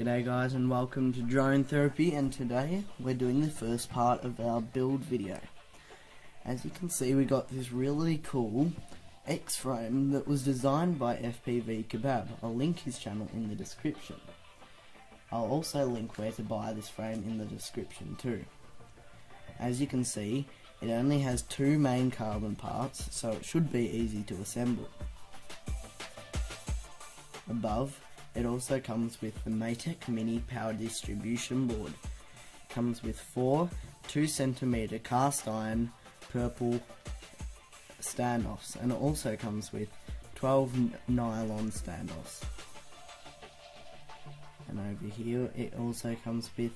G'day guys and welcome to Drone Therapy, and today we're doing the first part of our build video. As you can see, we got this really cool X-frame that was designed by FPV Kebab. I'll link his channel in the description. I'll also link where to buy this frame in the description too. As you can see, it only has two main carbon parts, so it should be easy to assemble. Above, it also comes with the Maytec Mini Power Distribution Board. It comes with 4 2cm cast iron purple standoffs, and it also comes with 12 nylon standoffs. And over here it also comes with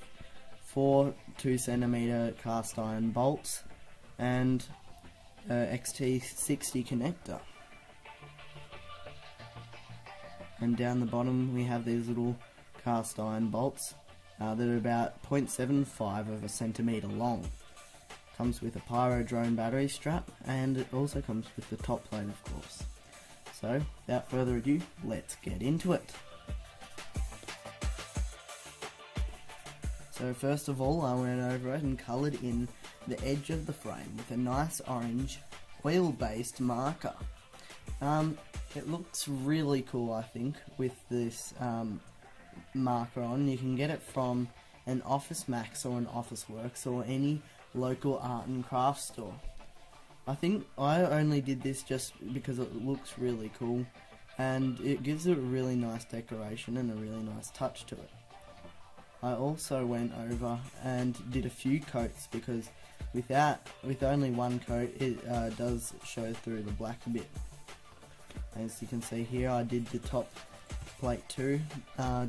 4 2cm cast iron bolts and XT60 connector. And down the bottom we have these little cast iron bolts that are about 0.75 of a centimetre long. Comes with a Pyro drone battery strap, and it also comes with the top plate, of course. So without further ado, let's get into it. So first of all, I went over it and coloured in the edge of the frame with a nice orange oil-based marker. It looks really cool, I think, with this marker on. You can get it from an Office Max or an Office Works or any local art and craft store. I think I only did this just because it looks really cool and it gives it a really nice decoration and a really nice touch to it. I also went over and did a few coats because with only one coat it does show through the black a bit. As you can see here, I did the top plate too,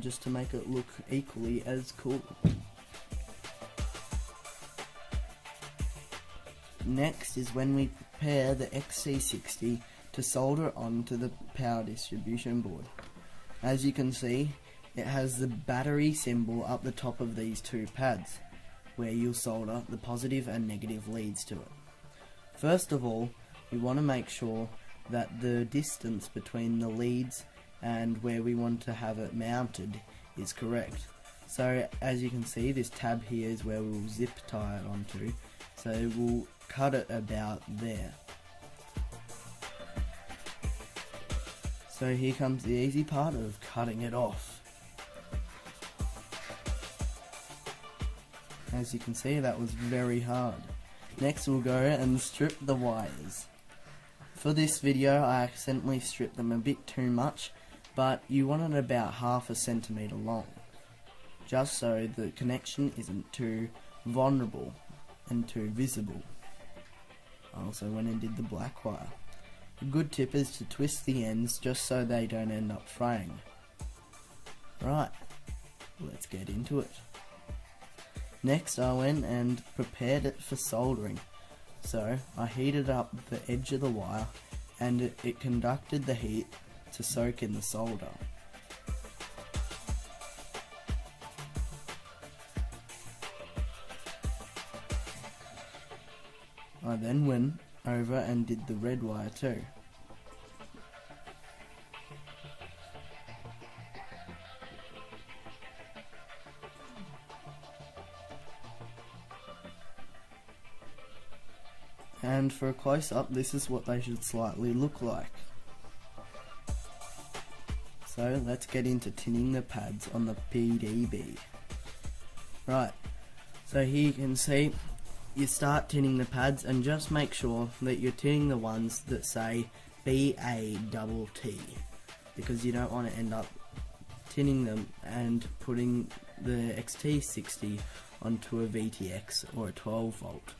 just to make it look equally as cool. Next is when we prepare the XT60 to solder onto the power distribution board. As you can see, it has the battery symbol up the top of these two pads, where you'll solder the positive and negative leads to it. First of all, we want to make sure that the distance between the leads and where we want to have it mounted is correct. So as you can see, this tab here is where we'll zip tie it onto, so we'll cut it about there. So here comes the easy part of cutting it off. As you can see, that was very hard. Next we'll go and strip the wires. For this video I accidentally stripped them a bit too much, but you want it about half a centimetre long, just so the connection isn't too vulnerable and too visible. I also went and did the black wire. A good tip is to twist the ends just so they don't end up fraying. Right, let's get into it. Next I went and prepared it for soldering. So I heated up the edge of the wire and it conducted the heat to soak in the solder. I then went over and did the red wire too. And for a close-up, this is what they should slightly look like. So let's get into tinning the pads on the PDB. Right, so here you can see you start tinning the pads, and just make sure that you're tinning the ones that say BATT, because you don't want to end up tinning them and putting the XT60 onto a VTX or a 12 volt.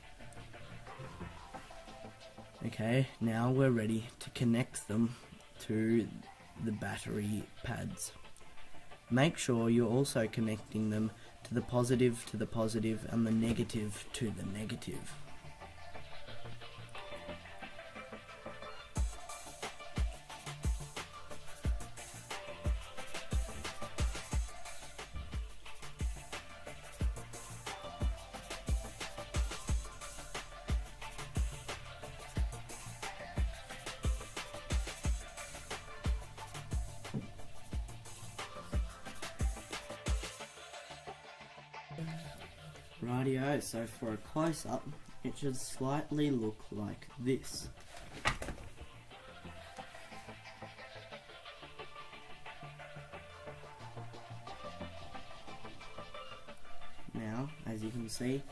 Okay, now we're ready to connect them to the battery pads. Make sure you're also connecting them to the positive and the negative to the negative. Rightio, so for a close-up, it should slightly look like this. Now, as you can see,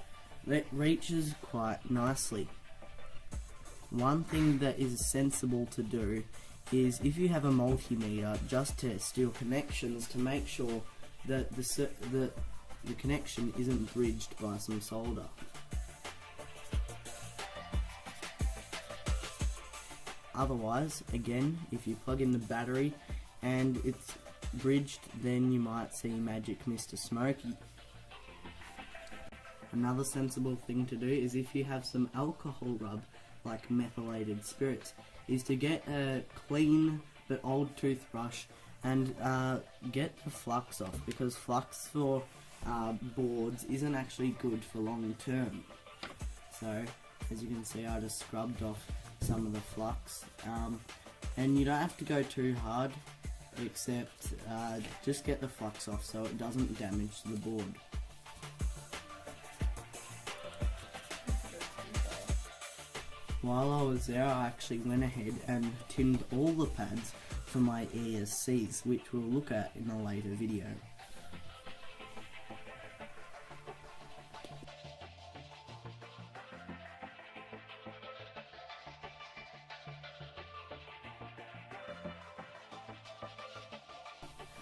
it reaches quite nicely. One thing that is sensible to do is, if you have a multimeter, just test your connections to make sure that the connection isn't bridged by some solder. Otherwise, again, if you plug in the battery and it's bridged, then you might see Magic Mr. Smoky. Another sensible thing to do is, if you have some alcohol rub, like methylated spirits, is to get a clean but old toothbrush and get the flux off, because flux for boards isn't actually good for long term. So, as you can see, I just scrubbed off some of the flux, and you don't have to go too hard, except just get the flux off so it doesn't damage the board. While I was there, I actually went ahead and tinned all the pads for my ESCs, which we'll look at in a later video.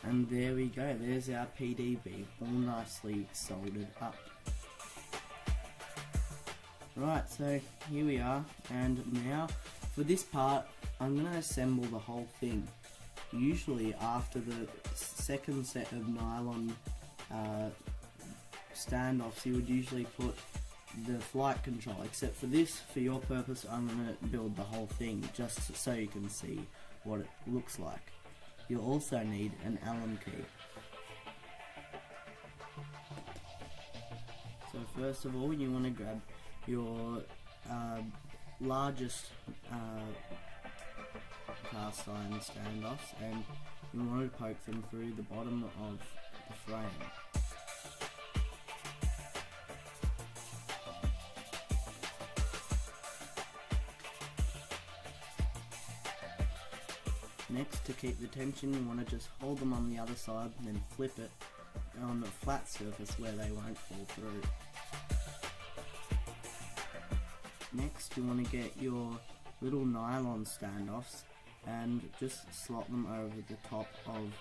And there we go, there's our PDB, all nicely soldered up. Right, so here we are, and now for this part I'm going to assemble the whole thing. Usually after the second set of nylon standoffs, you would usually put the flight control, except for this, for your purpose, I'm going to build the whole thing just so you can see what it looks like. You'll also need an Allen key. So first of all, you want to grab your largest cast iron standoffs, and you want to poke them through the bottom of the frame. Next, to keep the tension, you want to just hold them on the other side and then flip it on a flat surface where they won't fall through. Next, you want to get your little nylon standoffs and just slot them over the top of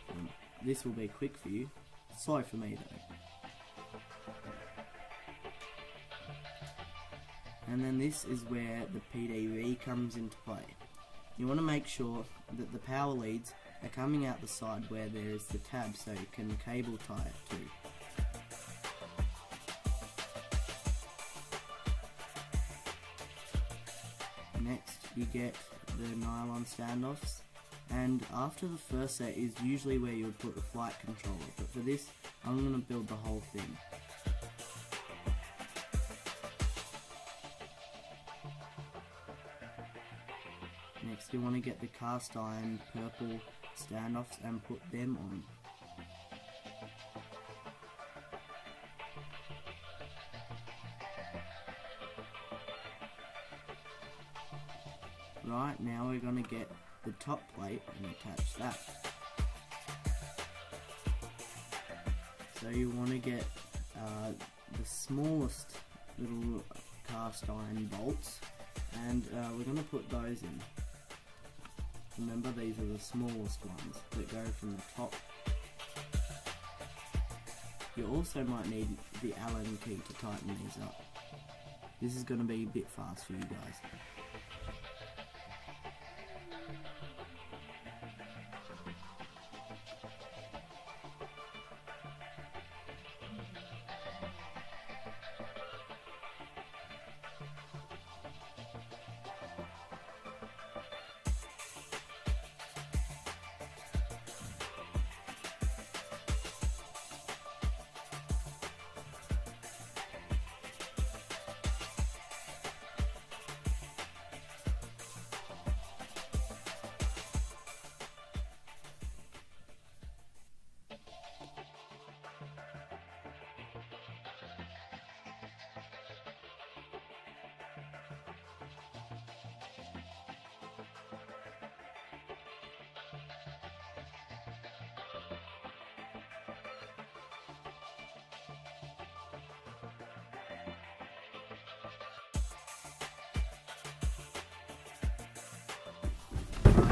them. This will be quick for you, slow for me though. And then this is where the PDB comes into play. You want to make sure that the power leads are coming out the side where there is the tab, so you can cable tie it to. Next, you get the nylon standoffs, and after the first set is usually where you would put the flight controller, but for this I'm going to build the whole thing. Next, you want to get the cast iron purple standoffs and put them on. Right, now we're going to get the top plate and attach that. So you want to get the smallest little cast iron bolts, and we're going to put those in. Remember, these are the smallest ones that go from the top. You also might need the Allen key to tighten these up. This is going to be a bit fast for you guys.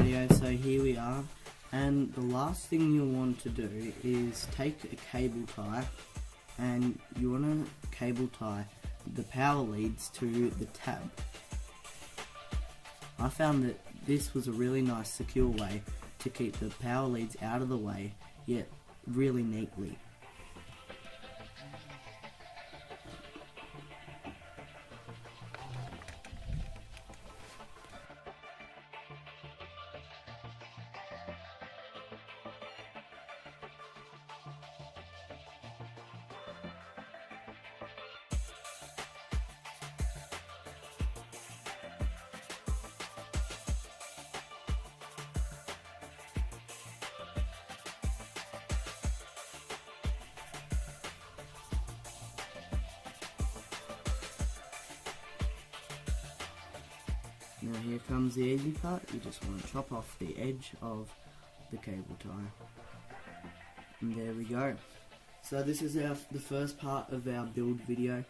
there you go, so here we are. And the last thing you'll want to do is take a cable tie, and you want to cable tie the power leads to the tab. I found that this was a really nice secure way to keep the power leads out of the way, yet really neatly. Now here comes the easy part. You just want to chop off the edge of the cable tie. And there we go. So this is the first part of our build video.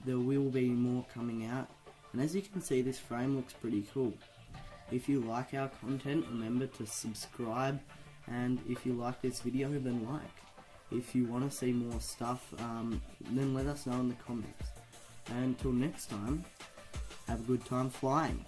There will be more coming out. And as you can see, this frame looks pretty cool. If you like our content, remember to subscribe. And if you like this video, then like. If you want to see more stuff, then let us know in the comments. And until next time, have a good time flying.